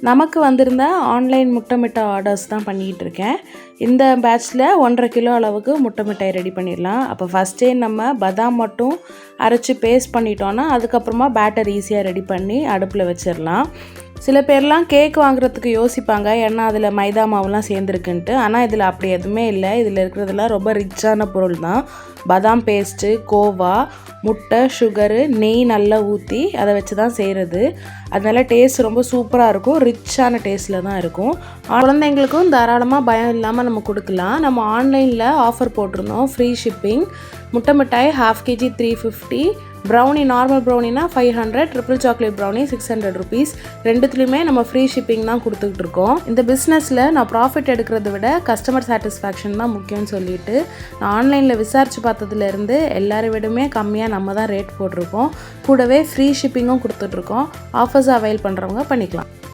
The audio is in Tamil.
நமக்கு வந்திருந்த ஆன்லைன் முட்டை மிட்டாய் ஆர்டர்ஸ் தான் பண்ணிக்கிட்டு இருக்கேன். இந்த பேட்ச்சில் 1.5 கிலோ அளவுக்கு முட்டை மிட்டாய் ரெடி பண்ணிடலாம். அப்போ ஃபஸ்ட்டே நம்ம பாதாம் மட்டும் அரைச்சி பேஸ்ட் பண்ணிட்டோன்னா அதுக்கப்புறமா பேட்டர் ஈஸியாக ரெடி பண்ணி அடுப்பில் வச்சிடலாம். சில பேர்லாம் கேக் வாங்குறதுக்கு யோசிப்பாங்க, ஏன்னா அதில் மைதா மாவுலாம் சேர்ந்துருக்குன்ட்டு. ஆனால் இதில் அப்படி எதுவுமே இல்லை. இதில் இருக்கிறதுலாம் ரொம்ப ரிச்சான பொருள் தான். பாதாம் பேஸ்ட்டு, கோவா, முட்டை, சுகரு, நெய் நல்லா ஊற்றி அதை வச்சு தான் செய்கிறது. அதனால டேஸ்ட் ரொம்ப சூப்பராக இருக்கும். ரிச்சான டேஸ்ட்டில் தான் இருக்கும். குழந்தைங்களுக்கும் தாராளமாக பயம் இல்லாமல் நம்ம கொடுக்கலாம். நம்ம ஆன்லைனில் ஆஃபர் போட்டிருந்தோம், ஃப்ரீ ஷிப்பிங். முட்டை மிட்டாய் 1/2 kg 350, ப்ரௌனி நார்மல் ப்ரௌனினா 500, ட்ரிபிள் சாக்லேட் ப்ரௌனி 600 rupees. ரெண்டுத்துலேயுமே நம்ம ஃப்ரீ ஷிப்பிங் தான் கொடுத்துக்கிட்டு இருக்கோம். இந்த பிஸ்னஸில் நான் ப்ராஃபிட் எடுக்கிறத விட கஸ்டமர் சாட்டிஸ்ஃபேக்ஷன் தான் முக்கியம்னு சொல்லிட்டு நான் ஆன்லைனில் விசாரித்து பார்த்ததுலேருந்து எல்லாரை விடமே கம்மியாக நம்ம தான் ரேட் போட்டிருக்கோம். கூடவே ஃப்ரீ ஷிப்பிங்கும் கொடுத்துட்ருக்கோம். ஆஃபர்ஸ் அவைல் பண்ணுறவங்க பண்ணிக்கலாம்.